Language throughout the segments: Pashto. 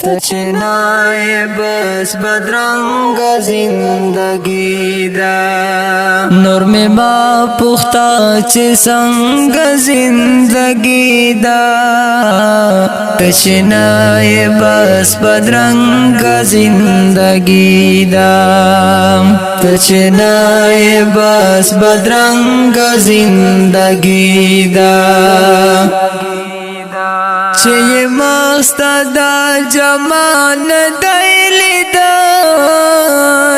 تچنائے بس بدرنگ زندگی دا نور میں با پختہ چھ سنگ زندگی دا تچنائے بس بدرنگ زندگی دا تچنائے بس بدرنگ زندگی دا چه ماستا دا جمان دیلی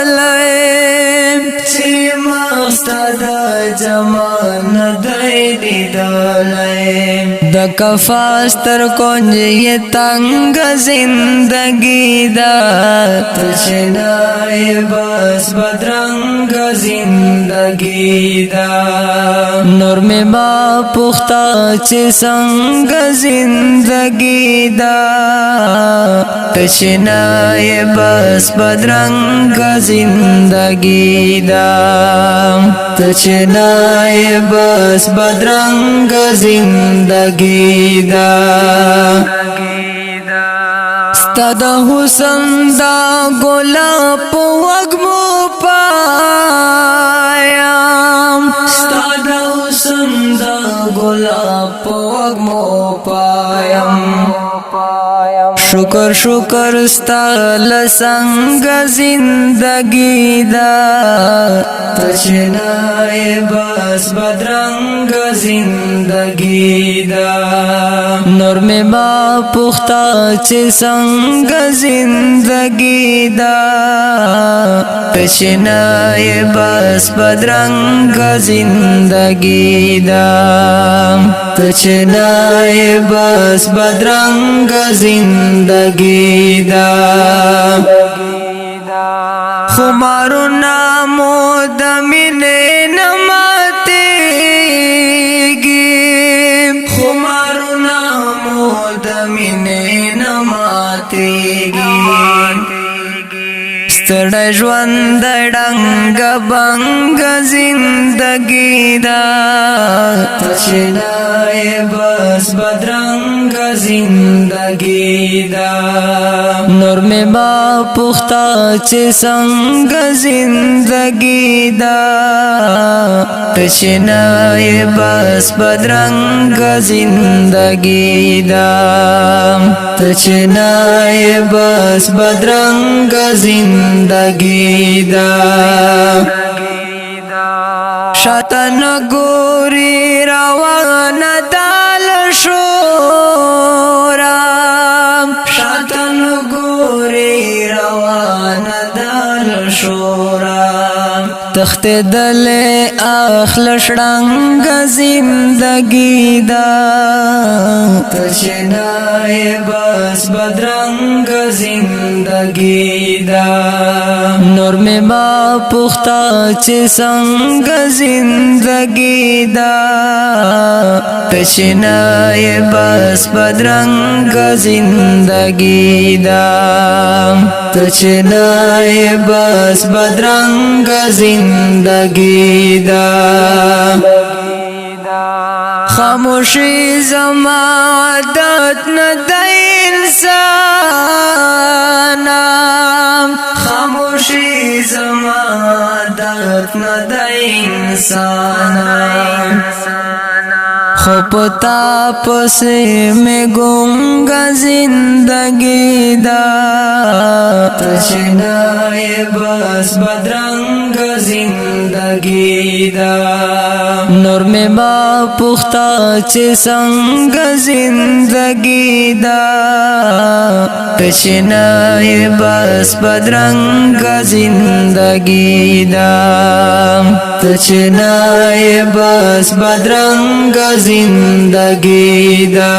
دالیم چه ماستا دا جمان دیلی دالیم دا کفاستر کنج یہ تنگ زندگی دا تچنائے بس بدرنگ زندگی دا نور میں با پختہ چه سنگ زندگی دا تچنائے بس بدرنگ زندگی دا تچنائے بس بدرنگ زندگی دا ستا دا حسن دا گلاب وگمو پایم ستا دا حسن دا گلاب وگمو پایم شکر شکر ستا لسنگ زندگی دا تچنائے بس بدرنگ زندگی دا نور میں با پختہ چھ سنگ زندگی دا تچنائے بس بدرنگ زندگی دا تچنائے بس بدرنگ زندگی دا خمارو نامو دمینے نماتیگی خمارو نامو دمینے نماتیگی ستڑا ژوند ډنګ بنګ زندگی دا تچنائے بس بدرنگ زندگی دا نور میں با پختہ چھ سنگ زندگی دا تچنائے بس بدرنگ زندگی دا تچنائے بس بدرنگ زندگی دا شاتن گوری روان دال شورام شاتن گوری روان دال شورام تخت دل اخل شرنگ زندگی دا تچنائے بس بدرنگ زندگی دا نور میں با پختہ چھ سنگ زندگی دا تچنائے بس بدرنگ زندگی دا تچنائے بس بدرنگ زندگی دا خاموشی زمادت ند انسانا خاموشی زمادت ند انسانا خوپتا پسے میں گونگا زندگی دا تچنائے بس بدرنگ زندگی دا نور میں با پختہ چھ سنگ زندگی دا تچنائے بس بدرنگ زندگی دا تچنائے بس بدرنگ زندگی دا